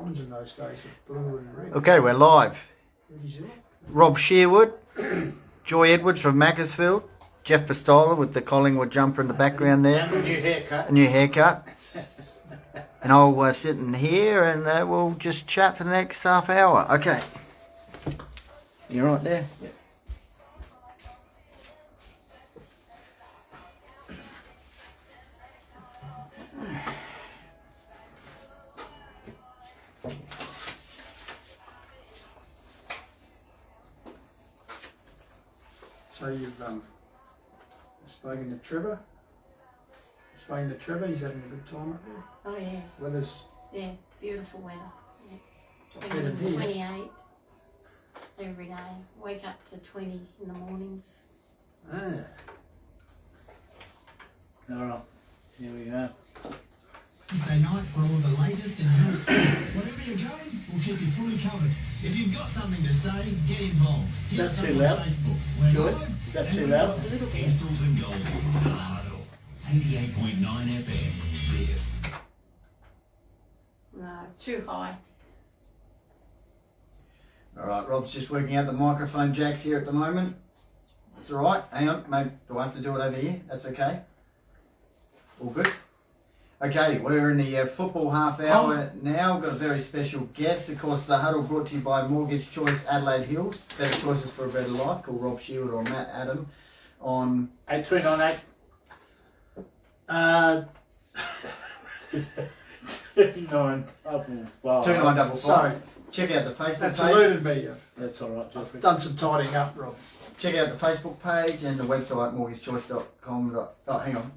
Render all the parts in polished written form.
diamonds in those days with blue and red. Okay, we're live. New Zealand. Rob Sherwood, Joy Edwards from Macclesfield, Jeff Pistola with the Collingwood jumper in the background there. And a new haircut. A new haircut. And I'll sit in here and we'll just chat for the next half hour. Okay. You right there? Yep. So you've spoken to Trevor. He's having a good time up there. Oh yeah, Weather's yeah, beautiful weather. Yeah. better than here. 28 every day. Wake up to 20 in the mornings. Ah. Alright, here we go. Wednesday nights for all the latest in house sport. Wherever you're going, we'll keep you fully covered. If you've got something to say, get involved. Is Hit that us too up loud? on Facebook. We're Joy, live is that and too we're loud? live. A little bit. Pistols and gold. The Huddle. 88.9 FM. This. No, too high. Alright, Rob's just working out the microphone jacks here at the moment. It's alright. Hang on, maybe do I have to do it over here? That's okay. All good. Okay, we're in the football half hour now. We've got a very special guest. Of course, the Huddle brought to you by Mortgage Choice Adelaide Hills. Better choices for a better life. Call Rob Sherwood or Matt Adam on 8398. 2955. 2955. Sorry, Check out the Facebook that's page. eluded me. That's alright, Jeffrey. I've done some tidying up, Rob. Check out the Facebook page and the website mortgagechoice.com. Oh, hang on.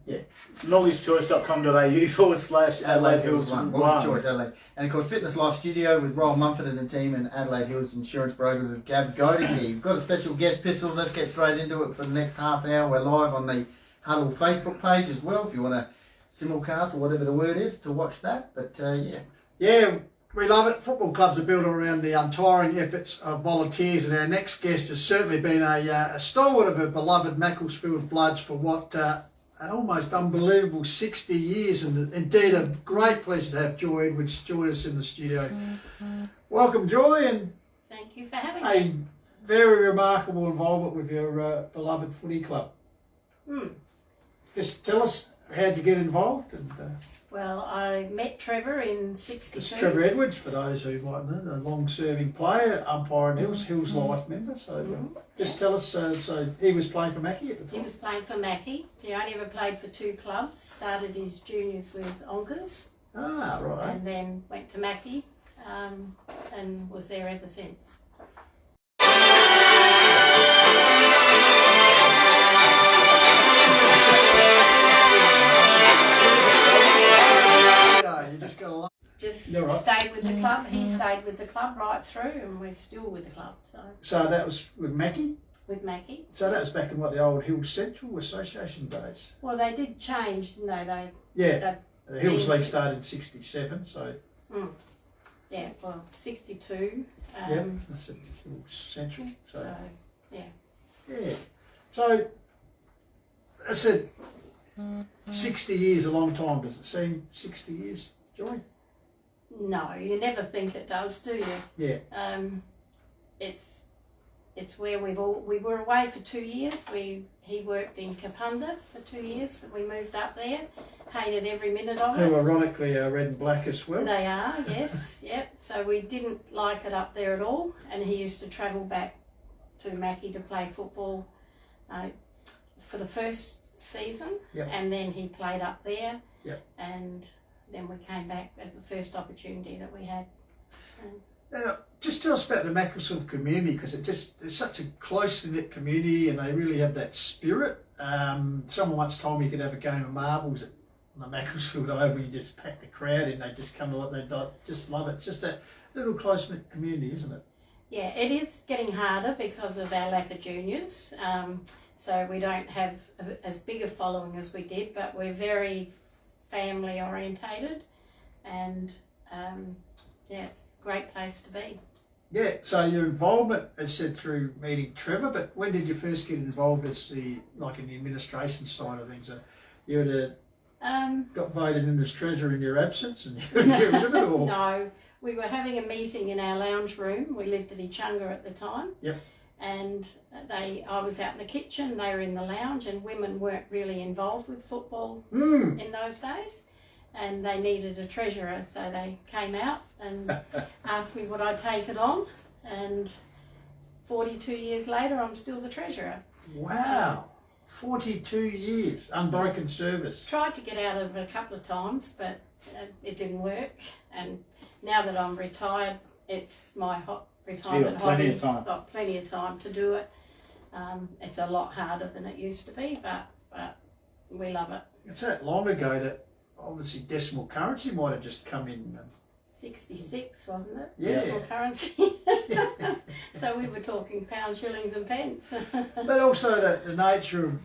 Yeah. mortgagechoice.com.au/Adelaide Hills Mortgage Choice 1. Adelaide. And of course, Fitness Life Studio with Royal Mumford and the team and Adelaide Hills Insurance Brokers with Gab Godey. We've got a special guest, Pistols. Let's get straight into it for the next half hour. We're live on the Huddle Facebook page as well if you want to simulcast or whatever the word is to watch that. But yeah. Yeah, we love it. Football clubs are built around the untiring efforts of volunteers, and our next guest has certainly been a stalwart of a beloved Macclesfield Bloods for what an almost unbelievable 60 years, and indeed a great pleasure to have Joy Edwards join us in the studio. Welcome, Joy, and Thank you for having a me. very remarkable involvement with your beloved footy club. Just tell us, how'd you get involved? And Well, I met Trevor in it's 62. Trevor Edwards, for those who might know, a long-serving player, umpire and Hills Life member. So just tell us, so he was playing for Mackie at the time? He was playing for Mackie. He only ever played for 2 clubs. Started his juniors with Onkers Ah, right. and then went to Mackie and was there ever since. Yeah, you just got to love. Just You're right. stayed with the club. He stayed with the club right through, and we're still with the club. So So that was with Mackie. with Mackie. So that was back in what, the old Hills Central Association days. Well, they did change, didn't they? Yeah, the Hills Yeah. League started in '67. So Yeah, well, 62. yeah, that's it, Hills Central. So So yeah. So I said 60 years, a long time. Does it seem 60 years, Joy? no, you never think it does, do you? Yeah. It's where we were away for 2 years. He worked in Kapunda for 2 years. We moved up there. Hated every minute of Who it. ironically are red and black as well. They are, yes, yep. So we didn't like it up there at all. And he used to travel back to Mackie to play football for the first season. Yep. And then he played up there. Yep. And then we came back at the first opportunity that we had. Now, just tell us about the Macclesfield community, because it's such a close-knit community and they really have that spirit. Someone once told me you could have a game of marbles at the Macclesfield Oval, you just pack the crowd in, they just come to they just love it. It's just a little close-knit community, isn't it? Yeah, it is getting harder because of our lack of juniors. So we don't have as big a following as we did, but we're very family orientated, and yeah, it's a great place to be. Yeah, so your involvement, as said, through meeting Trevor, but when did you first get involved as in the administration side of things? You were Got voted in as treasurer in your absence and you couldn't get rid of it all? No, we were having a meeting in our lounge room. We lived at Ichunga at the time. Yep. And I was out in the kitchen, they were in the lounge, and women weren't really involved with football in those days. And they needed a treasurer, so they came out and asked me would I take it on. And 42 years later, I'm still the treasurer. Wow. 42 years, unbroken service. Tried to get out of it a couple of times, but it didn't work. And now that I'm retired, it's my retirement hobby. Got plenty of time to do it. It's a lot harder than it used to be, but we love it. It's that long ago that obviously decimal currency might have just come in. 66, wasn't it? Yeah. Decimal currency. So we were talking pounds, shillings and pence. But also the nature of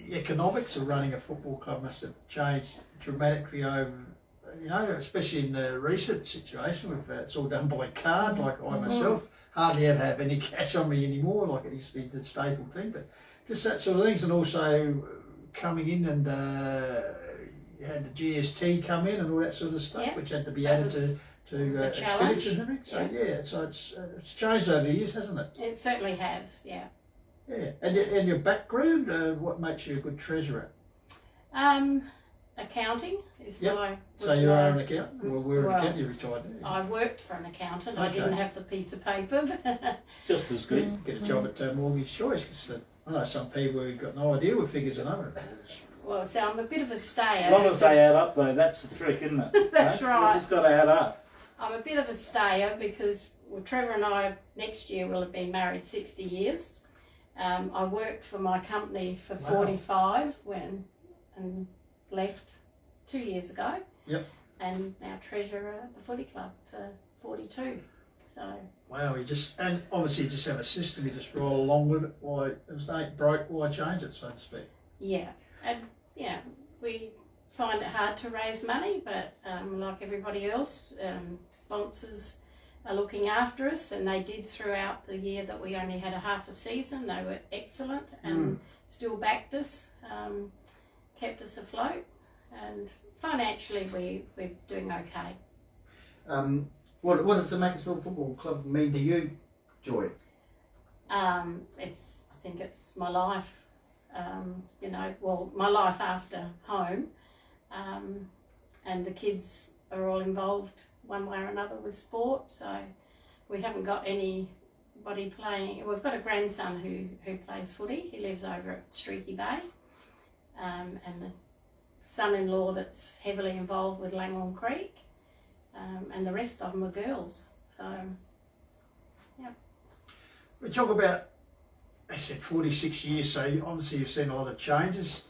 economics of running a football club must have changed dramatically over, you know, especially in the recent situation with it's all done by card, like I myself hardly ever have any cash on me anymore, like it used to be the staple thing, but just that sort of things. And also coming in and you had the GST come in and all that sort of stuff, which had to be added to expenditure and everything. So so it's changed over the years, hasn't it? It certainly has, yeah. Yeah, and your background, what makes you a good treasurer? Accounting is So you are an accountant? Well, we're an accountant, you retired. I worked for an accountant. I didn't have the piece of paper. Just as good. Get a job at Mortgage Choice, because I know some people who've got no idea what figures are numbers. Well, so I'm a bit of a stayer. As long as they add up, though, that's the trick, isn't it? That's right. You just got to add up. I'm a bit of a stayer because Trevor and I next year will have been married 60 years. I worked for my company for 45 and left 2 years ago. Yep. And now treasurer at the footy club for 42. So. Wow, and obviously you just have a system, you just roll along with it. Why if it ain't broke, why change it, so to speak? Yeah, and we find it hard to raise money, but like everybody else, sponsors are looking after us, and they did throughout the year that we only had a half a season. They were excellent and still backed us, kept us afloat, and financially we're doing okay. What does the Macclesfield Football Club mean to you, Joy? I think it's my life. My life after home, and the kids are all involved one way or another with sport. So we haven't got anybody playing. We've got a grandson who plays footy. He lives over at Streaky Bay, and the son-in-law that's heavily involved with Langhorne Creek, and the rest of them are girls. So, yeah. We talk about, I said 46 years, so obviously you've seen a lot of changes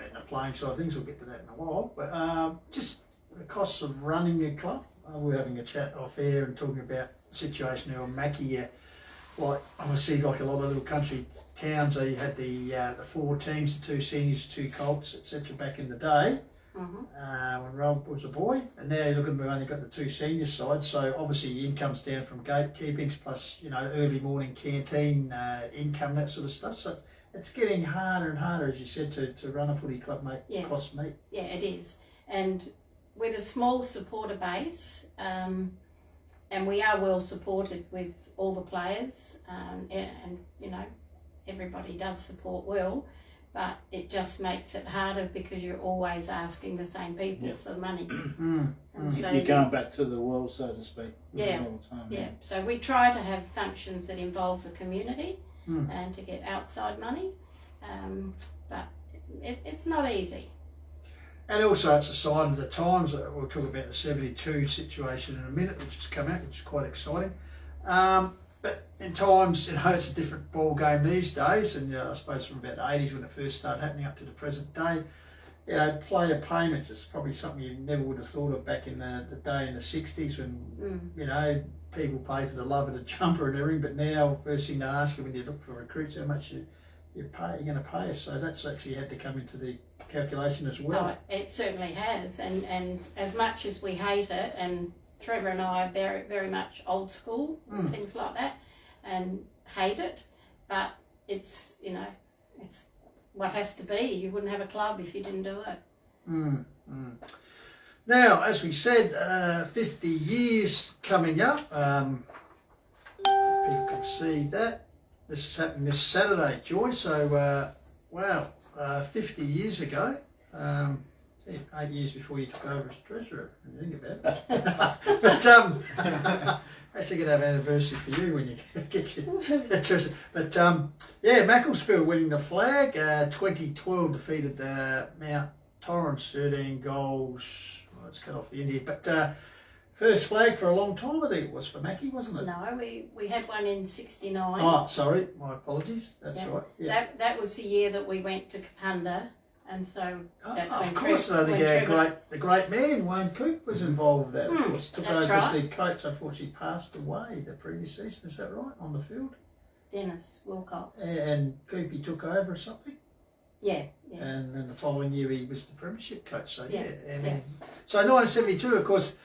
in the playing side of things. We'll get to that in a while. But just the costs of running a club. We're having a chat off air and talking about the situation now in Mackie. Like obviously, like a lot of little country towns, you had the 4 teams, the 2 seniors, 2 colts, etc. back in the day. When Rob was a boy, and now you look at, we've only got the 2 senior sides, so obviously your income's down from gatekeepings plus early morning canteen income, that sort of stuff. So it's getting harder and harder, as you said, to run a footy club, mate. Costs meat. Yeah, it is, and with a small supporter base, and we are well supported with all the players, and everybody does support well. But it just makes it harder because you're always asking the same people for money. So you're going back to the well, so to speak. All the time, So we try to have functions that involve the community and to get outside money, but it's not easy. And also it's a sign of the times. We'll talk about the 72 situation in a minute, which has come out, which is quite exciting. But in times, it's a different ball game these days, and I suppose from about the 80s when it first started happening up to the present day, player payments is probably something you never would have thought of back in the day in the 60s when, people pay for the love of the jumper and everything, but now first thing they ask you when you look for recruits, how much you're going to pay us. So that's actually had to come into the calculation as well. Oh, it certainly has, and as much as we hate it, and Trevor and I are very, very much old school, things like that, and hate it, but it's what has to be. You wouldn't have a club if you didn't do it. Now, as we said, 50 years coming up. People can see that. This is happening this Saturday, Joy. So, wow, 50 years ago. 8 years before you took over as treasurer, when you think about it. But actually going to have an anniversary for you when you get your treasurer. But yeah, Macclesfield winning the flag. 2012 defeated Mount Torrance 13 goals. Well, it's cut off the end here, but first flag for a long time, I think it was for Mackie, wasn't it? No, we had one in '69. Oh, sorry, my apologies. That's right. Yeah. That was the year that we went to Kapunda, and so that's when of course, I think the great man Wayne Coop was involved with that. Of course, took that's over right. as the coach. Unfortunately, passed away the previous season. Is that right on the field? Dennis Wilcox. And Coopy took over or something. Yeah. And then the following year he was the premiership coach. So Yeah. So 1972, of course,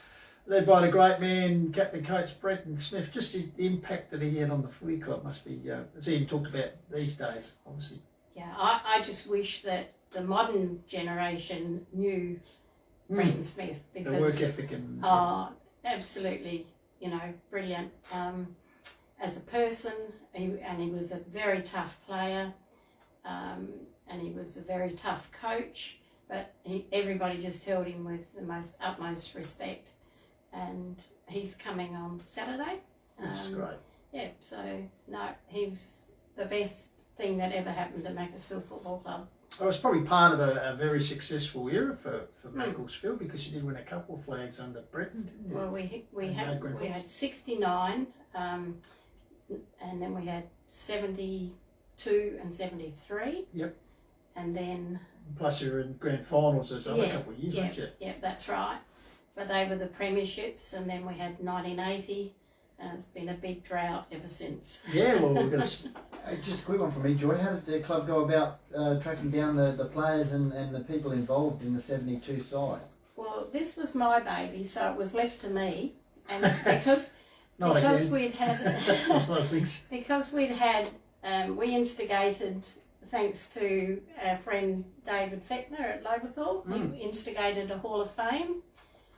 led by the great man, captain coach Brenton Smith. Just the impact that he had on the footy club must be, as Ian talked about these days, obviously. Yeah, I just wish that the modern generation knew Brenton Smith, because the work ethic and absolutely, brilliant as a person. He was a very tough player, and he was a very tough coach. But everybody just held him with the utmost respect. And he's coming on Saturday. That's great. Yeah, so no, he was the best thing that ever happened to Macclesfield Football Club. It was probably part of a very successul era for Macclesfield, because you did win a couple of flags under Brenton, didn't you? Well, we had 69, and then we had 72 and 73. Yep. And then plus you were in grand finals as other couple of years, weren't you? Yeah, that's right. But they were the premierships, and then we had 1980, and it's been a big drought ever since. Yeah, well, we're going to... Just a quick one from me, Joy. How did the club go about tracking down the players and the people involved in the 72 side? Well, this was my baby, so it was left to me, and because we instigated, thanks to our friend David Feckner at Loberthorpe, he instigated a Hall of Fame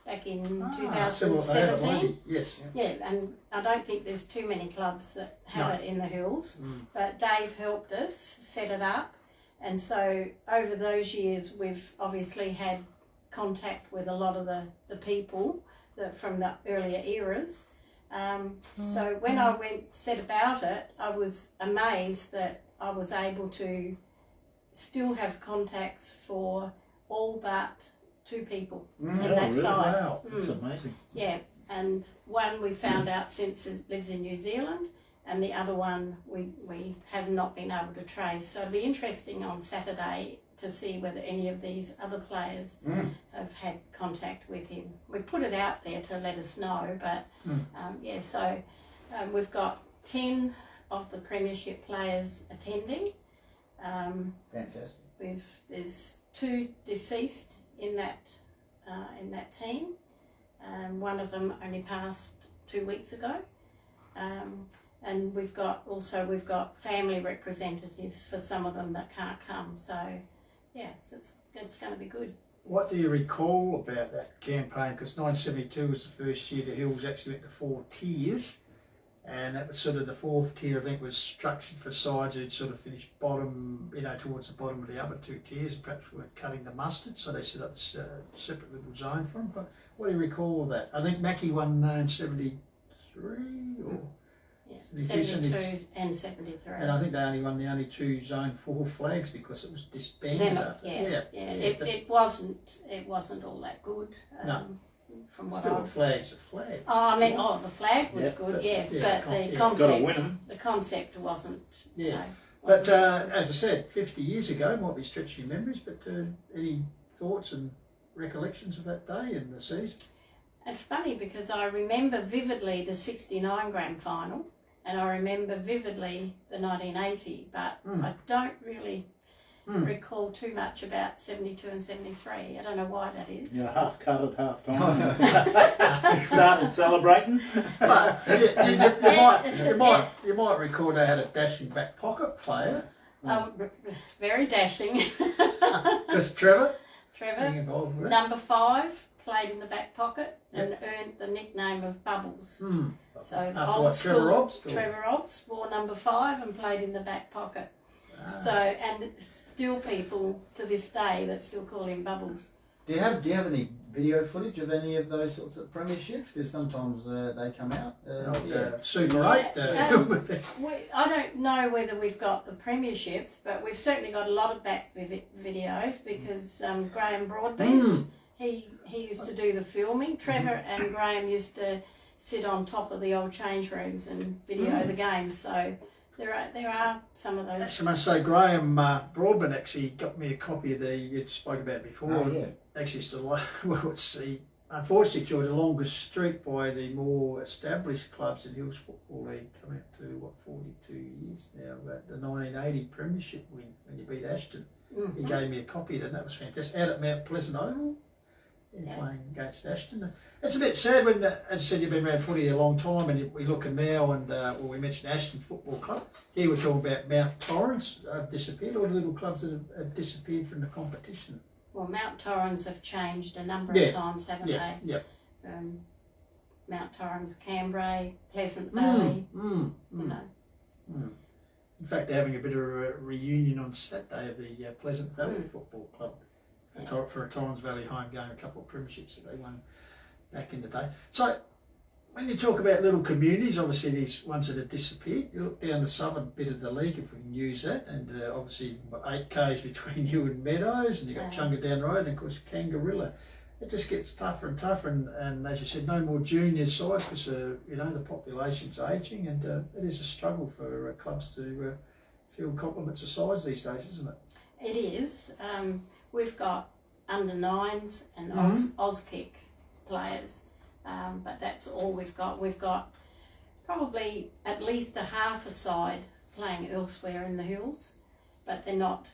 back in 2017. Yes. Yeah, and I don't think there's too many clubs that have it in the Hills, but Dave helped us set it up, and so over those years we've obviously had contact with a lot of the people from the earlier eras. So when I set about it, I was amazed that I was able to still have contacts for all but 2 people in that side. Wow, that's amazing. Yeah, and one we found out since lives in New Zealand, and the other one we have not been able to trace. So it'll be interesting on Saturday to see whether any of these other players have had contact with him. We put it out there to let us know, but so we've got 10 of the premiership players attending. Fantastic. There's 2 deceased in that team. One of them only passed 2 weeks ago. And we've got family representatives for some of them that can't come. So yeah, it's going to be good. What do you recall about that campaign? Because 1972 was the first year the Hills actually went to 4 tiers, and that was sort of the 4th tier, I think, was structured for sides who'd sort of finished bottom, towards the bottom of the other 2 tiers, perhaps weren't cutting the mustard, so they set up a separate little zone for them. But what do you recall of that? I think Mackie won in 73 or... Yeah, 72 and 73. And I think they only won the only 2 Zone 4 flags because it was disbanded. It wasn't all that good. No. From what Still, a flag's a flag. Oh, the flag was good, yes, but the concept wasn't. Yeah. But as I said, 50 years ago, might be stretching your memories, but any thoughts and recollections of that day and the season? It's funny because I remember vividly the 69 grand final, and I remember vividly the 1980, but I don't really recall too much about 72 and 73. I don't know why that is. You're half cut at half time. Started celebrating. But you might recall they had a dashing back pocket player. Very dashing. Because Trevor being Trevor. involved with it. Number 5 played in the back pocket and earned the nickname of Bubbles. So After old what, school Trevor Robbs? Trevor Robbs wore number 5 and played in the back pocket. So, and still people to this day that still call him Bubbles. Do you have any video footage of any of those sorts of premierships? Because sometimes they come out. Super Yeah, 8 film of it. I don't know whether we've got the premierships, but we've certainly got a lot of back videos because Graham Broadbent, he used to do the filming. Trevor and Graham used to sit on top of the old change rooms and video the games. So there are some of those. Actually, I must say, Graham Broadbent actually got me a copy of the, you spoke about before. Oh, yeah. Actually, it's unfortunately, George, the longest streak by the more established clubs in Hills Football League, coming up to, 42 years now, about the 1980 Premiership win when you beat Ashton. He gave me a copy of it, and that was fantastic. Out at Mount Pleasant Oval, playing against Ashton. It's a bit sad when, as I said, you've been around footy a long time, and we look at now, and we mentioned Ashton Football Club. Here we're talking about Mount Torrens disappeared, all the little clubs that have disappeared from the competition. Well, Mount Torrens have changed a number of times, haven't they? Yeah. Mount Torrens, Cambrai, Pleasant Valley, you know. In fact, they're having a bit of a reunion on Saturday of the Pleasant Valley Football Club for a Torrens Valley home game, a couple of premierships that they won back in the day. So, when you talk about little communities, obviously these ones that have disappeared, you look down the southern bit of the league, if we can use that, and obviously 8 k's between you and Meadows, and you've got Chunga down the road, and of course Kangarilla. It just gets tougher and tougher, and as you said, no more junior sides because the population's ageing, and it is a struggle for clubs to fill complements of size these days, isn't it? It is. We've got under 9s and Auskick players, but that's all we've got. We've got probably at least a half a side playing elsewhere in the hills, but they're not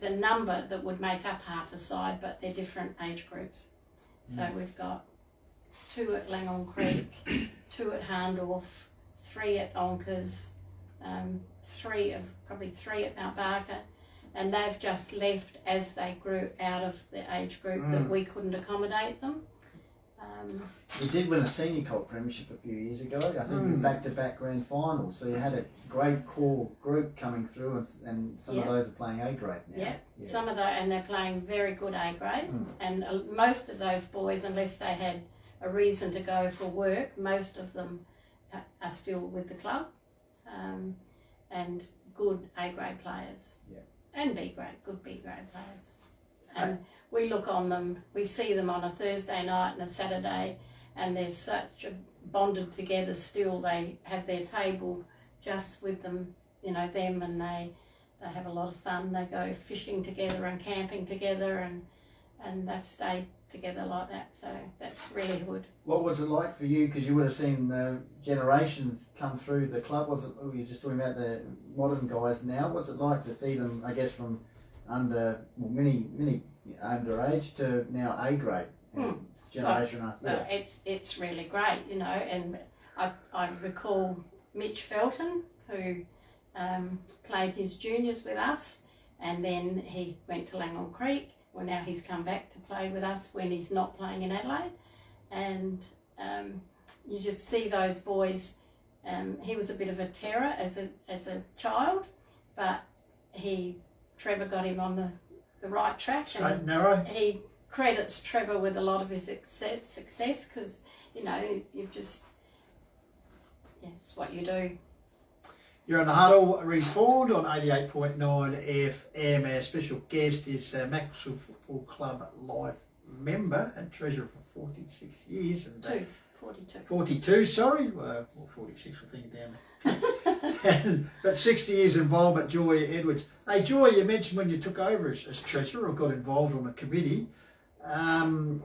the number that would make up half a side, but they're different age groups. So we've got 2 at Langhorne Creek, 2 at Harndorf, 3 at Onkers, 3 at Mount Barker, and they've just left as they grew out of the age group that we couldn't accommodate them. You did win a senior colt premiership a few years ago. I think back-to-back grand finals. So you had a great core group coming through, and some of those are playing A grade now. Yeah, some of those, and they're playing very good A grade. And most of those boys, unless they had a reason to go for work, most of them are still with the club, and good A grade players. Yeah. And B grade, good B grade players. And we look on them, we see them on a Thursday night and a Saturday, and they're such a bonded together still. They have their table just with them, them, and they have a lot of fun. They go fishing together and camping together, and they've stayed together like that, so that's really good. What was it like for you? Because you would have seen generations come through the club. Were you just talking about the modern guys now? What's it like to see them, I guess, from many underage to now A grade generation after that? It's really great, and I recall Mitch Felton, who played his juniors with us, and then he went to Langhorne Creek. Well, now he's come back to play with us when he's not playing in Adelaide, and you just see those boys. He was a bit of a terror as a child, but Trevor got him on the right track. Straight and narrow. He credits Trevor with a lot of his success because, you've just, it's what you do. You're on the Huddle Reformed on 88.9 FM. Our special guest is Macclesfield Football Club life member and treasurer for 46 years. And 42, sorry. Well, 46, we'll think down. But 60 years involvement, Joy Edwards. Hey, Joy, you mentioned when you took over as treasurer or got involved on a committee,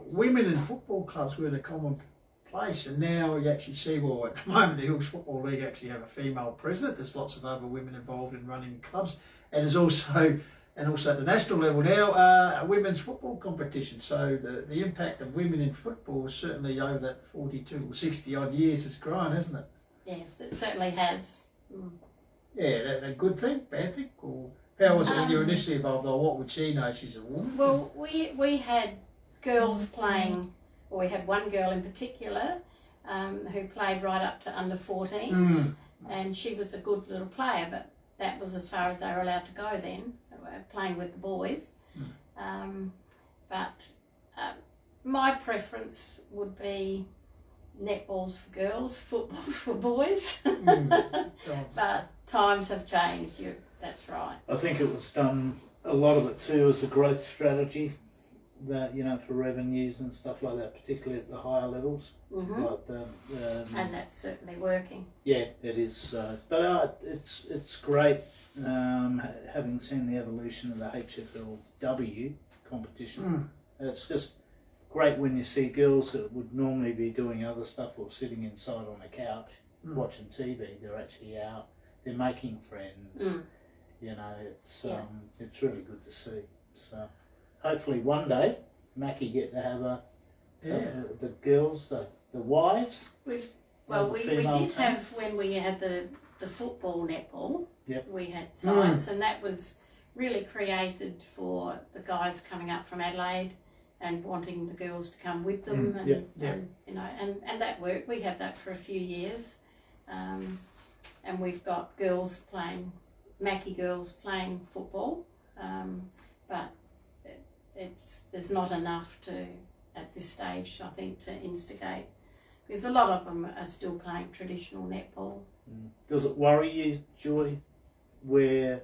women in football clubs were in a common place, and now you actually see, well, at the moment the Hills Football League actually have a female president. There's lots of other women involved in running clubs, and there's also at the national level now a women's football competition. So the impact of women in football certainly over that 42 or 60 odd years has grown, hasn't it? Yes, it certainly has. Yeah, a good thing, bad thing, or How was it when you were initially involved, though? What would she know? She's a woman. Well, we had girls playing, or we had one girl in particular who played right up to under 14s, and she was a good little player, but that was as far as they were allowed to go then, playing with the boys. But my preference would be netballs for girls, footballs for boys. But times have changed, that's right. I think it was done, a lot of it too, as a growth strategy, that, you know, for revenues and stuff like that, particularly at the higher levels. Like And that's certainly working. Yeah, it is. But it's great having seen the evolution of the HFLW competition. It's just great when you see girls that would normally be doing other stuff or sitting inside on a couch watching TV. They're actually out. They're making friends. You know, it's really good to see. So hopefully one day Mackie get to have the girls, the wives. We did have, when we had the football netball, we had sites, and that was really created for the guys coming up from Adelaide and wanting the girls to come with them, and you know, and that worked. We had that for a few years, and we've got girls playing, Mackie girls playing football, but there's not enough to, at this stage, I think, to instigate, because a lot of them are still playing traditional netball. Does it worry you, Joy, where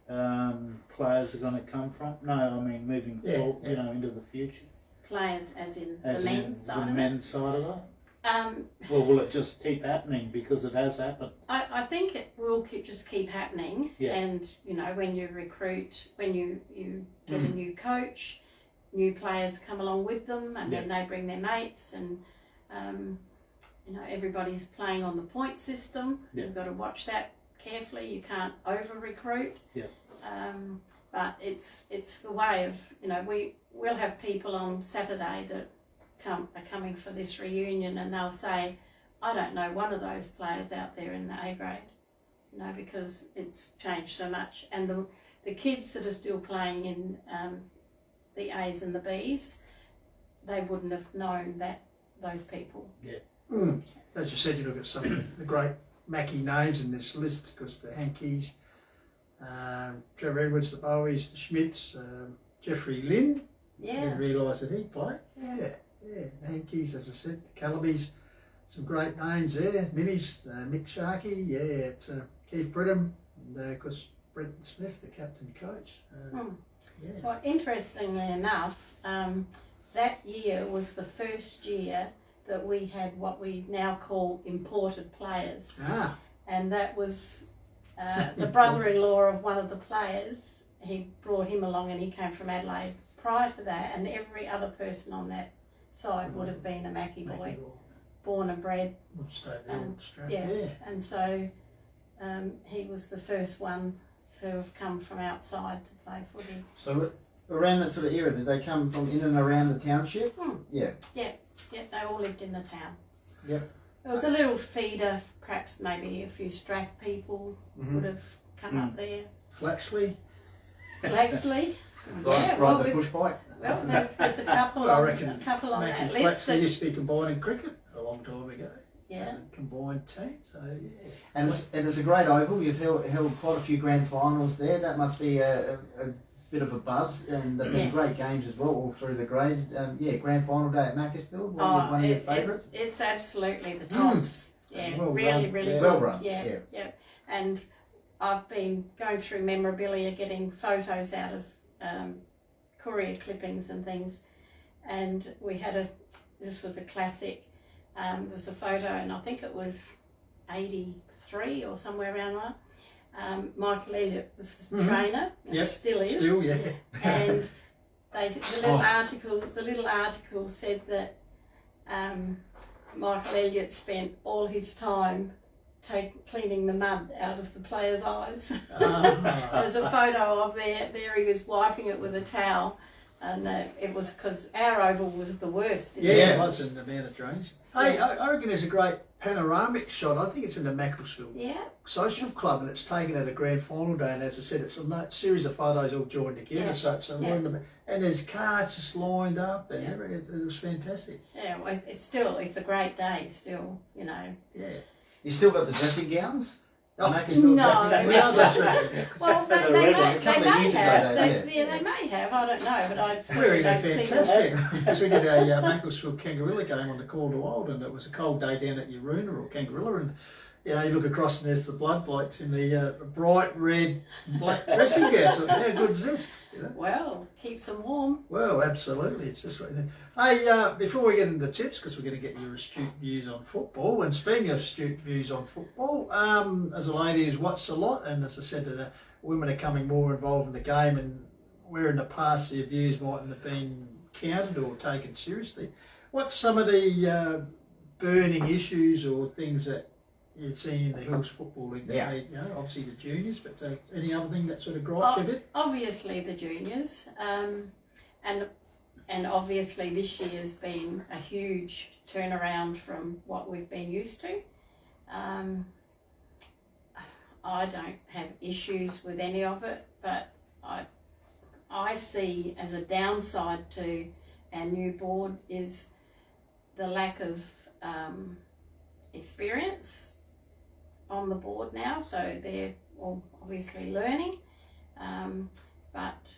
players are going to come from? No, I mean moving forward, you know, into the future. Players, as in the men's side of it. The men's side of it. Well, will it just keep happening because it has happened? I think it will just keep happening, and you know, when you recruit, when you get a new coach, new players come along with them, and then they bring their mates, and you know, everybody's playing on the point system. You've got to watch that carefully. You can't over recruit. But it's the way of, you know, we'll have people on Saturday that are coming for this reunion, and they'll say, I don't know one of those players out there in the A grade, you know, because it's changed so much. And the kids that are still playing in the A's and the B's, they wouldn't have known those people. As you said, you look at some of the great Mackie names in this list, because the Hankies, Trevor Edwards, the Bowies, the Schmidts, Jeffrey Lynn. Didn't realise that he'd play. The Hankies, as I said, the Calabys, some great names there. Minis, Mick Sharkey, it's Keith Brittam, and of course Brenton Smith, the captain coach. Well, interestingly enough, that year was the first year that we had what we now call imported players. And that was the brother-in-law of one of the players. He brought him along, and he came from Adelaide. Prior to that, and every other person on that side would have been a Mackie boy, born and bred. And so he was the first one to have come from outside to play footy. So around that sort of era, did they come from in and around the township? Yeah, they all lived in the town. There was a little feeder, perhaps maybe a few Strath people would have come up there. Flaxley. Right, the push bike. Well, there's a couple I on, reckon a couple on that list. Flaxley used to be combined in cricket a long time ago. Combined team, so And it's a great oval. You've held quite a few grand finals there. That must be a bit of a buzz, and they've been great games as well, all through the grades. Grand final day at Macclesfield, one of your favourites? It's absolutely the tops. Well really run. Well run. Yeah. And I've been going through memorabilia, getting photos out of courier clippings and things, and we had this was a classic. There was a photo, and I think it was 83 or somewhere around that. Michael Elliott was the trainer, and still is. And the little article said that Michael Elliott spent all his time cleaning the mud out of the players' eyes. There's a photo of there he was wiping it with a towel, and it was because our oval was the worst. It was in the amount of drainage. Hey, I reckon there's a great panoramic shot. I think it's in the Macclesfield Yeah. Social Club, and it's taken at a grand final day. And as I said, it's a series of photos all joined together. Yeah. So it's a and there's cars just lined up, and it was fantastic. Yeah, well, it's a great day still, you know. Yeah. You still got the dressing gowns? Oh, Macclesfield no. dressing Yeah, gowns? that's right. Well, they A may couple of years ago, have. they They may have. I don't know, but I've Really, certainly they're don't seen them. fantastic. Because we did a Macclesfield Kangaroo game on the Call to Wild, and it was a cold day down at Uruna or Kangaroo, and you look across and there's the blood blokes in the bright red black dressing gowns. So how good is this? You know? Well, keeps them warm. Well, absolutely. It's just what you think. Hey, before we get into the tips, because we're going to get your astute views on football, and speaking of astute views on football, as a lady who's watched a lot, and as I said, the women are coming more involved in the game, and where in the past their views mightn't have been counted or taken seriously, what's some of the burning issues or things that you're seeing in the Hills Football League? Yeah. You know, obviously the juniors, but any other thing that sort of gripes you a bit? Obviously the juniors, and obviously this year's been a huge turnaround from what we've been used to. I don't have issues with any of it, but I see as a downside to our new board is the lack of experience on the board now, so they're all obviously learning, but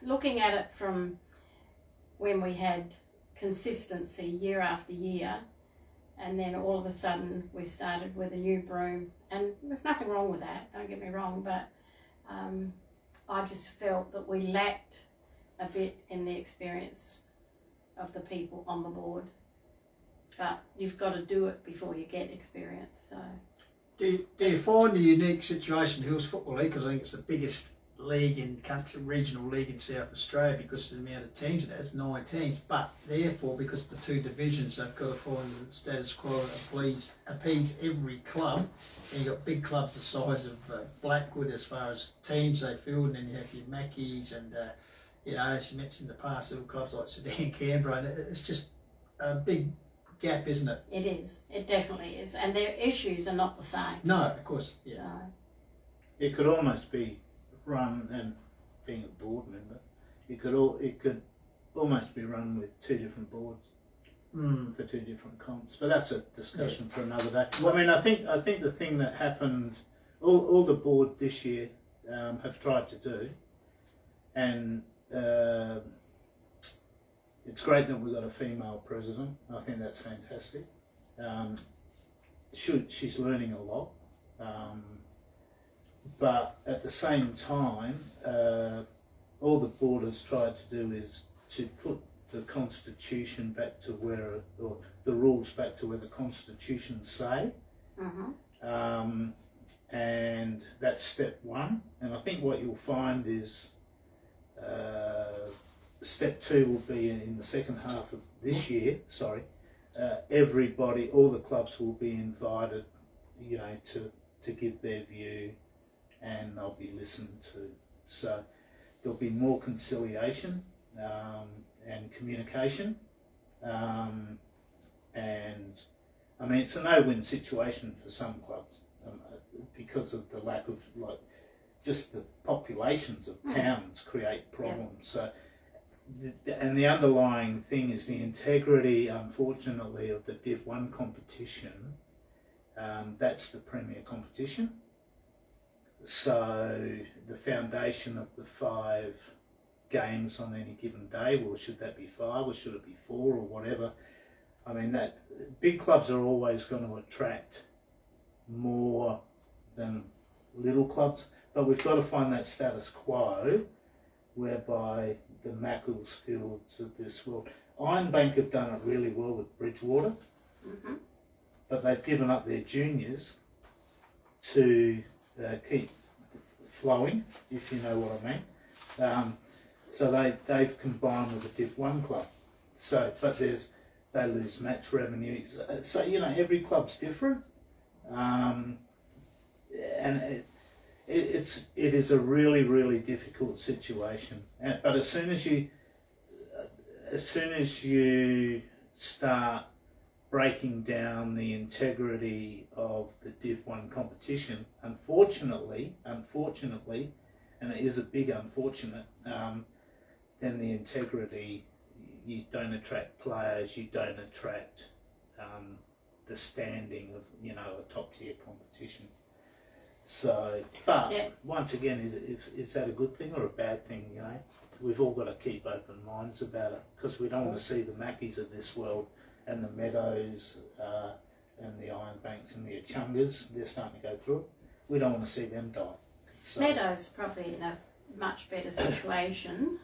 looking at it from when we had consistency year after year, and then all of a sudden we started with a new broom, and there's nothing wrong with that, don't get me wrong, but I just felt that we lacked a bit in the experience of the people on the board. But you've got to do it before you get experience. So, Do you find the unique situation Hills Football League, because I think it's the biggest league in country, regional league in South Australia because of the amount of teams it has, 9 teams, but therefore because of the 2 divisions they've got to find the status quo and appease every club, and you've got big clubs the size of Blackwood as far as teams they field, and then you have your Mackies and as you mentioned in the past, little clubs like Sedan, Canberra, and it's just a big gap, isn't it? it is. It definitely is. And their issues are not the same. No, of course, yeah. So, It could almost be run, and being a board member, it could almost be run with 2 different boards for 2 different comps. But that's a discussion for another day. I mean, I think the thing that happened, all the board this year have tried to do, and it's great that we've got a female president. I think that's fantastic. She's learning a lot. But at the same time, all the board has tried to do is to put the constitution back to where, or the rules back to where the constitution say. And that's step 1. And I think what you'll find is step 2 will be in the second half of this year. Everybody, all the clubs will be invited, to give their view, and they'll be listened to. So there'll be more conciliation and communication. And I mean, it's a no-win situation for some clubs because of the lack of, just the populations of towns create problems. So, and the underlying thing is the integrity, unfortunately, of the Div 1 competition. That's the premier competition. So the foundation of the 5 games on any given day, well, should that be 5 or should it be 4 or whatever? I mean, that big clubs are always going to attract more than little clubs, but we've got to find that status quo whereby the Macclesfields of this world. Ironbank have done it really well with Bridgewater, but they've given up their juniors to keep flowing, if you know what I mean. So they've combined with a Div 1 club. So, but they lose match revenues. So every club's different, and it is a really, really difficult situation. But as soon as you start breaking down the integrity of the Div 1 competition. Unfortunately, and it is a big unfortunate, then the integrity, you don't attract players, you don't attract the standing of, you know, a top tier competition. So, but Yeah. once again, is that a good thing or a bad thing? You know, we've all got to keep open minds about it, because we don't want to see the Mackies of this world and the Meadows and the Iron Banks and the Achungas, they're starting to go through it. We don't want to see them die. So, Meadows probably in a much better situation,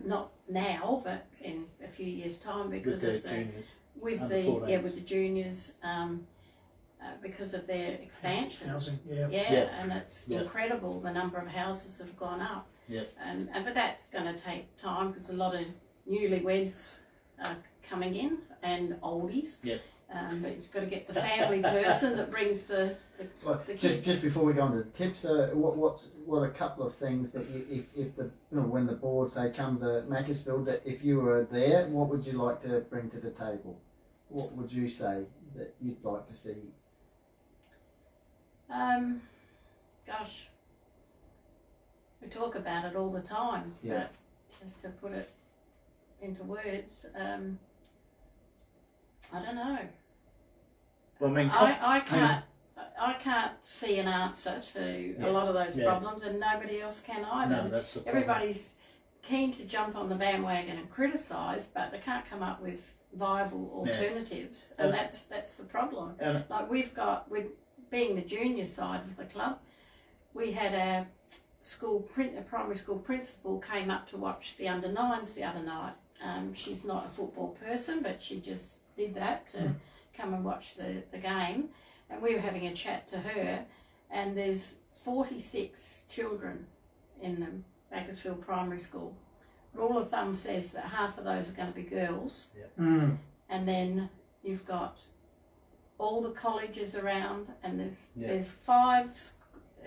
not now, but in a few years' time, with because their of the juniors. with under the 14s. with the juniors, because of their expansion. Housing, Yeah, Yeah. and it's Yeah. incredible the number of houses have gone up. Yeah. And but that's going to take time, because a lot of newlyweds are coming in and oldies. Yeah. But you've got to get the family person that brings the Well, the just kids. before we go on to the tips, what are a couple of things that if the when the board say come to Macclesfield, that if you were there, what would you like to bring to the table? What would you say that you'd like to see? Gosh, we talk about it all the time. Yeah. But just to put it into words, I don't know. Well, I mean, I can't see an answer to Yeah. a lot of those Yeah. problems, and nobody else can either. no, that's the problem. Everybody's keen to jump on the bandwagon and criticise, but they can't come up with viable alternatives, and that's the problem. And- Like with being the junior side of the club, we had a primary school principal came up to watch the under-9s the other night. She's not a football person, but she just did that to come and watch the game. And we were having a chat to her, and there's 46 children in the Macclesfield Primary School. Rule of thumb says that half of those are going to be girls, and then you've got all the colleges around, and there's 5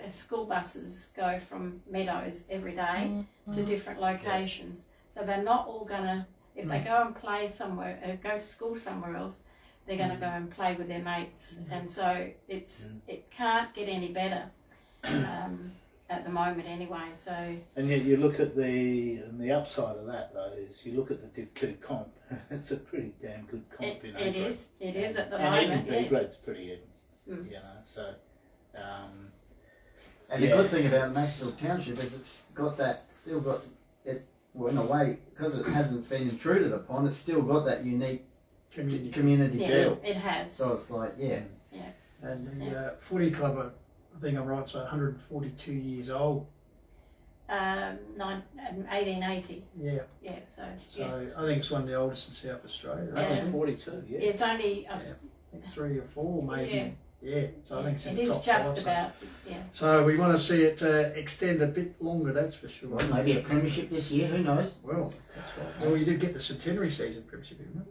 school buses go from Meadows every day to different locations. So they're not all going to, if they go and play somewhere, go to school somewhere else, they're going to go and play with their mates, and so it can't get any better at the moment anyway. So And yet you look at the upside of that though is you look at the Div 2 comp. It's a pretty damn good comp in A it grade. is at the and moment. even B Yeah. grade's pretty even. Mm. You know, so And Yeah. the good thing about Macclesfield Township is it's got that, still got it, well in a way, because it hasn't been intruded upon, it's still got that unique community Yeah, feel. it has. So it's like, yeah. And the footy club, I think I'm right, so 142 years old. 1880. Yeah, Yeah, so so I think it's one of the oldest in South Australia. I Yeah. think 42, yeah. it's only I think 3 or 4 maybe. Yeah, so I think it's in it the is top just 5, so. about So we want to see it extend a bit longer, that's for sure. Well, maybe a premiership this year, who knows? Well, that's right. Well, you did get the centenary season premiership, didn't it?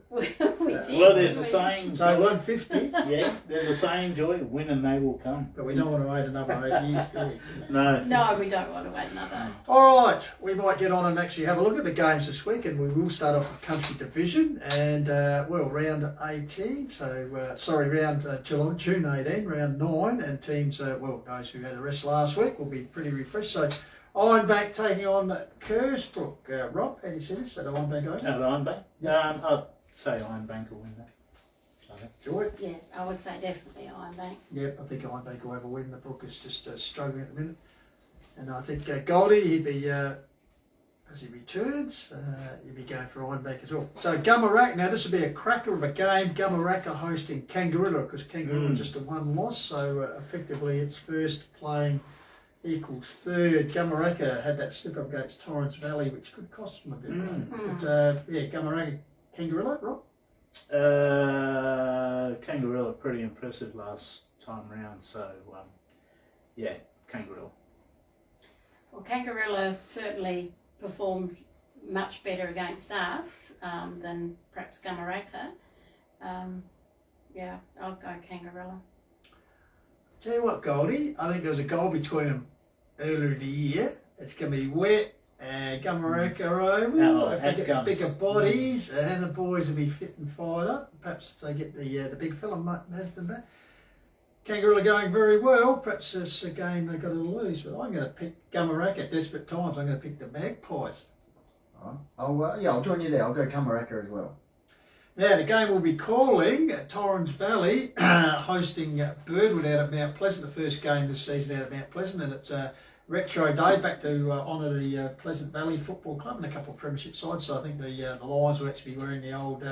we did. Well, there's a didn't we? saying. So Joy, 150, yeah, there's a saying, Joy, win and they will come. but we don't want to wait another 8 years, do we? No. No, we don't want to wait another. All right, we might get on and actually have a look at the games this week, and we will start off with Country Division, and round 18, round June 18, round 9, and teams, those who had a rest last week will be pretty refreshed. So Ironbank taking on Kersbrook. Rob, how do you see this at Ironbank over? Ironbank? I'd say Ironbank will win that. Joy? Yeah, I would say definitely Ironbank. Yep, I think Ironbank will have a win. The Brook is just struggling at the minute. And I think Goldie, he'd be, as he returns, he'd be going for Ironbank as well. So Gummarack, now this will be a cracker of a game. Gummarack are hosting Kangaroo, because Kangaroo just a 1 loss, so effectively it's first playing equals third. Gummarack had that slip up against Torrens Valley, which could cost them a bit. But Gummarack, Kangaroo, Rob? Kangaroo are pretty impressive last time round, so Kangaroo. Well, Kangaroo certainly performed much better against us than perhaps Gumaraka. I'll go Kangaroo. Tell you what, Goldie, I think there was a goal between them earlier in the year. It's going to be wet Gummeraka Oval. If they at get Gummers. bigger bodies, and the boys will be fit and fired up. Perhaps if they get the big fella Masden back. Kangaroo are going very well. Perhaps it's a game they've got to lose, but I'm going to pick Gummeraka at desperate times. I'm going to pick the Magpies. I'll join you there. I'll go Kamaraka as well. Now the game will be calling at Torrens Valley, hosting Birdwood out at Mount Pleasant. The first game this season out at Mount Pleasant, and it's a retro day back to honour the Pleasant Valley Football Club and a couple of premiership sides. So I think the Lions will actually be wearing the old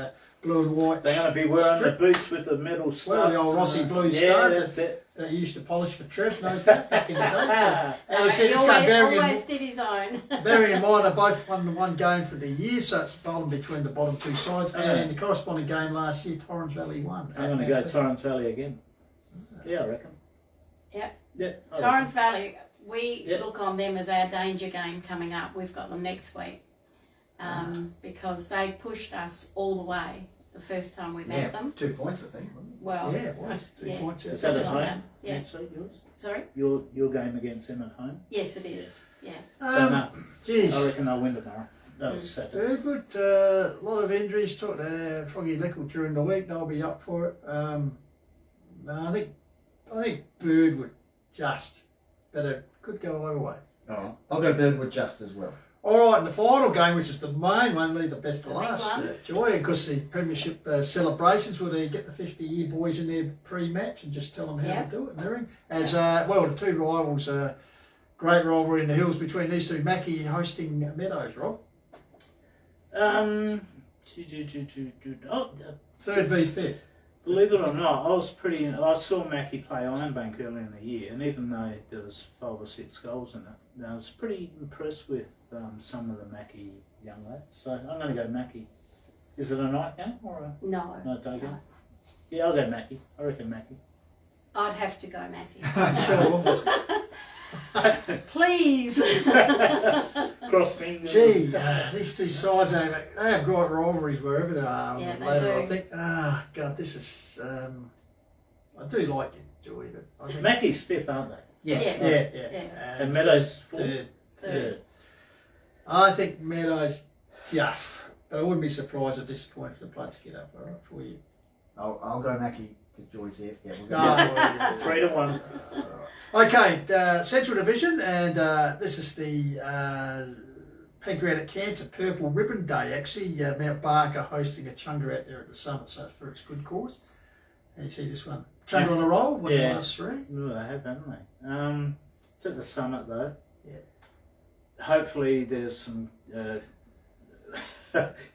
blue and white. They're going to be wearing the boots with the metal studs. Well, the old Rossi blue yeah, stars that's it. that you used to polish for Trev, no doubt, back in the day. So, and you see He this game always did his own. bearing in mind they both won the one game for the year, so it's bowling between the bottom two sides. And the corresponding game last year, Torrens Valley won. I'm going to go Torrens Valley again. Yeah, I reckon. Yeah. Yeah. I Torrens Valley, we Yeah. look on them as our danger game coming up. We've got them next week because they pushed us all the way the first time we met them. 2 points, I think. wasn't it? Well, Yeah, it was 2 points. Is that at Something like home? that. Yeah. Next week, yours? Sorry? Your game against them at home? Yes, it is. Yeah. So no, Geez. I reckon they'll win tomorrow. That was Saturday. Very good. A lot of injuries. Took Froggy Lickle during the week. They'll be up for it. I think Bird would just, but it could go either way. Oh, I'll go Birdwood just as well. All right, and the final game, which is the main one, leave the best to The big last. one. Joy, because the premiership celebrations, will they get the 50-year boys in there pre-match and just tell them how Yep. to do it and everything? As well, the two rivals, great rivalry in the hills between these two. Mackie hosting Meadows, Rob. Oh, Third v fifth. believe it or not, I saw Mackie play Ironbank earlier in the year, and even though there was 5 or 6 goals in it, I was pretty impressed with some of the Mackie young lads. So I'm going to go Mackie. Is it a night game or a No. night day game? Yeah, I'll go Mackie. I reckon Mackie. I'd have to go Mackie. Sure. Please. Cross fingers. Gee, these two sides, they have great rivalries wherever they are. Yeah, they later, do. I think, God, this is, I do like it, Joey, but I think... Mackie's 5th, aren't they? Yes. Yeah. And Meadows 4th. Third. I think Meadows just, but I wouldn't be surprised or disappointed if the Bloods get up, all right, for you. I'll go Mackie because Joy's here. Yeah, we'll go. No, 3 to 1. Okay, Central Division, and this is the Pancreatic Cancer Purple Ribbon Day, actually. Mount Barker hosting a chunga out there at the summit, so it's for its good cause. And you see this one. Chunga on a roll, one of the last 3. No, they have, haven't they? It's at the summit though. Yeah. Hopefully there's some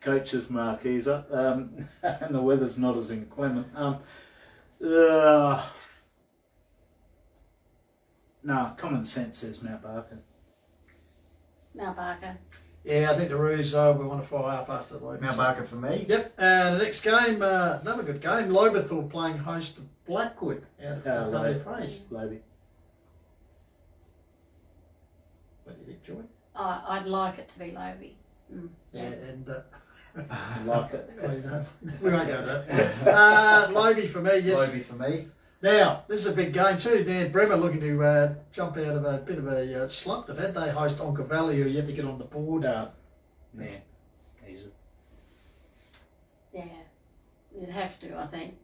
coaches' marquees up, and the weather's not as inclement. No, common sense says Mount Barker. Mount Barker. Yeah, I think the Roos, we want to fire up after the Mount Barker for me. Yep, and the next game, another good game. Lobethal playing host to Blackwood out at Valley Praise. Lobby. What do you think, Joy? I'd like it to be Lobie. Yeah, and Like it. we won't go to that. Lobie for me, yes. Lobby for me. Now, this is a big game too. Dan Bremer looking to jump out of a bit of a slump they've had. They host Onka Valley, who yet to get on the board. Yeah, easy. Yeah. You'd have to, I think.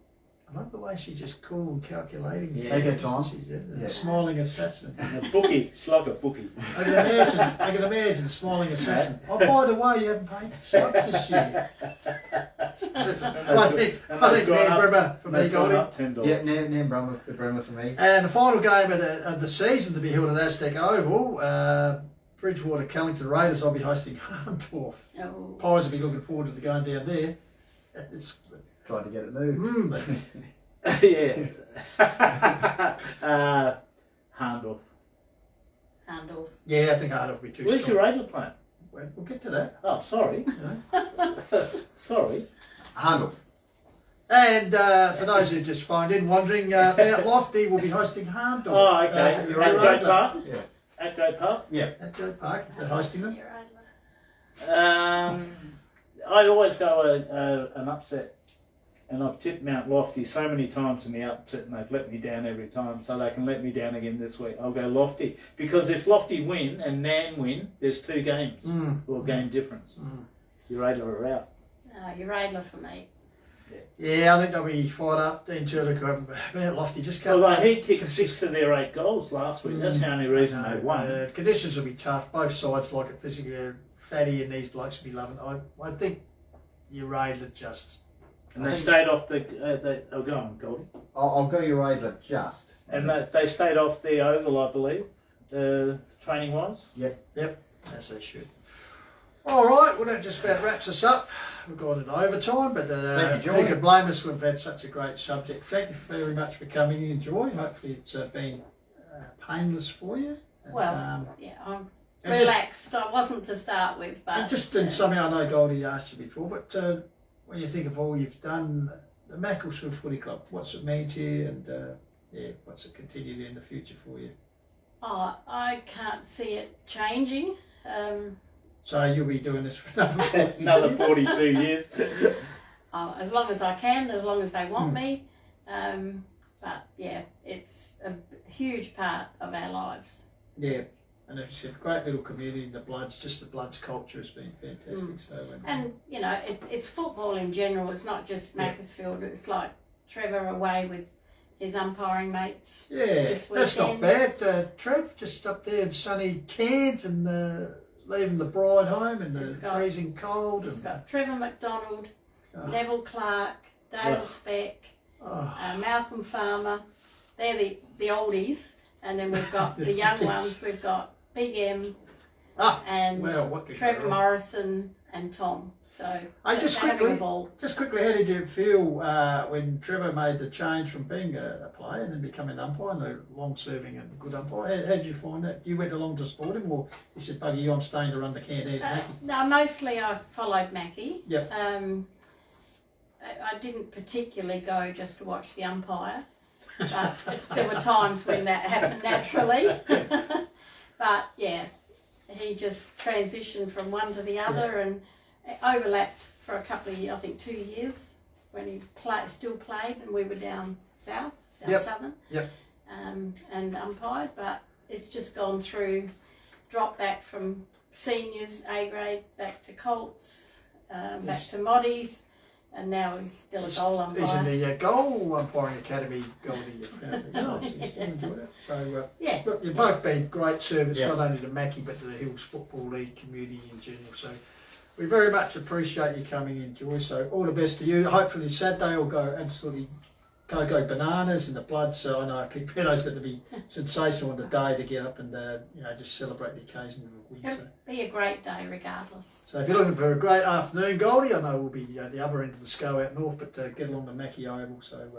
I love the way she's just cool and calculating. Yeah. Take her time. She's a Yeah. smiling assassin. A bookie, it's like a bookie. I can imagine smiling assassin. Oh, by the way, you haven't paid slugs this year. I think Dan Bremer for me got it. up $10. Yeah, Nan Bremer for me. And the final game of the season to be held at Aztec Oval, Bridgewater Callington Raiders. I'll be hosting Harndorf. Oh. Pies will be looking forward to going down there. It's, Tried to get it moved. Yeah. Handorf. Handle. yeah, I think Harndorf will be too Where's strong. your Adler plant? We'll get to that. Oh, sorry. Sorry. Huddle. And for those who just phoned in wondering, Mount Lofty will be hosting Harndorf. Oh, okay. At At your Goat Park? Yeah. At Goat Park? At Goat Park, if they're hosting them. You're right. I always go an upset And I've tipped Mount Lofty so many times in the upset, and they've let me down every time, so they can let me down again this week. I'll go Lofty. Because if Lofty win and Nan win, there's 2 games, or game difference. Your Radler are out. Your Radler for me. Yeah, I think they'll be fired up. Dean Turlock, Lofty just can't. Although he kicked 6 of their 8 goals last week. That's the only reason they won. Conditions will be tough. Both sides like it physically. Fatty and these blokes will be loving it. I think your Radler just. And they stayed off the. Oh, go on, Goldie. I'll go your Radler just. And they stayed off the oval, I believe, training wise. Yep, as they should. All right, well that just about wraps us up. We've got it overtime, but who can blame us? We've had such a great subject. Thank you very much for coming in, Joy. Hopefully it's been painless for you. And, Well, yeah, I'm relaxed. I wasn't to start with, but just something I know Goldie asked you before, but when you think of all you've done, the Macclesfield Footy Club, what's it mean to you, and what's it continue in the future for you? Oh, I can't see it changing. So you'll be doing this for Another 42 years. As long as I can, as long as they want me. But yeah, it's a huge part of our lives. Yeah, and as you said, great little community in the Bloods. Just the Bloods culture has been fantastic. So and you know, it's football in general. It's not just Macclesfield. It's like Trevor away with his umpiring mates. Yeah, that's not bad. Trev just up there in sunny Cairns and leaving the bride home in the freezing cold. It's got Trevor McDonald, Neville Clark, Dale Speck, Malcolm Farmer. They're the oldies, and then we've got the young ones. We've got Big M and Trevor Morrison and Tom. So just quickly, how did you feel when Trevor made the change from being a player and then becoming an umpire, and a long-serving and good umpire? How did you find that? You went along to support him, or you said, "Buggy, I'm staying to run the Canterbury"? No, mostly I followed Mackie. Yep. I didn't particularly go just to watch the umpire, but there were times when that happened naturally. But yeah, he just transitioned from one to the other and overlapped for a couple of years, I think 2 years, when he still played and we were down south, southern, and umpired. But it's just gone through, dropped back from seniors, A grade, back to Colts, back to Moddies, and now he's still a goal umpire. He's in the goal umpiring academy, Goldie, apparently. Nice, he's still enjoyed it. So, look, you've both been great servants, not only to Mackie, but to the Hills Football League community in general. So we very much appreciate you coming in, Joy. So all the best to you. Hopefully Saturday will go absolutely go bananas in the Blood. So I know Pig Peddo's got to be sensational on the day to get up and just celebrate the occasion of a win. It'll be a great day regardless. So if you're looking for a great afternoon, Goldie, I know we'll be the other end of the scale out north, but get along to Mackie Oval. So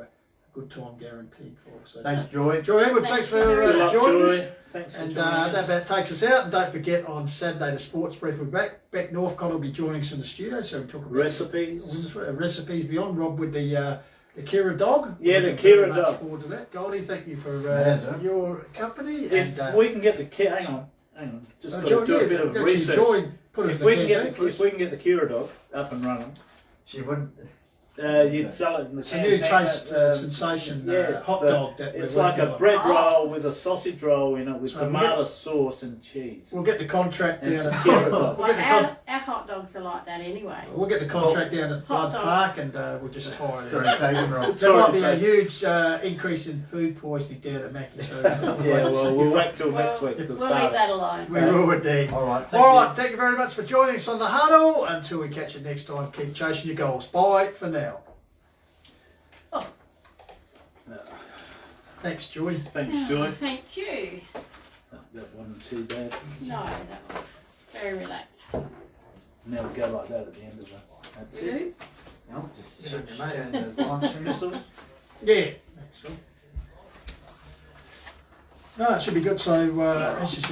good time guaranteed for us. So, thanks, Joy. Joy Edwards, thanks for joining us. Thanks for and joining us. that about takes us out. And don't forget, on Saturday, the sports brief will be back. Beck Northcott will be joining us in the studio. So we talk about recipes beyond. Rob with the Kira dog. Yeah, the Kira dog. Look forward to that. Goldie, thank you for your company. If we can get the hang on, just got to do a bit of research. If we can get the Kira dog up and running, she wouldn't. You'd sell it in the it's a new taste sensation hot dog. It's like a bread roll with a sausage roll in it with tomato sauce and cheese. We'll get the contract down at our hot dogs are like that anyway. We'll get the contract down at Blood Park and we'll just tie it. There might be a huge increase in food poisoning down at Mackie. So we'll wait till next week. We'll leave that alone. We will indeed. All right. Thank you very much for joining us on the Huddle. Until we catch you next time, keep chasing your goals. Bye for now. Thanks, Joy. Thanks, Joy. Thank you. That wasn't too bad. No, that was very relaxed. Now we go like that at the end of that. That's We it. do? No, just shut your mate and the lime stream sauce. Yeah. No, it should be good. So, as you said,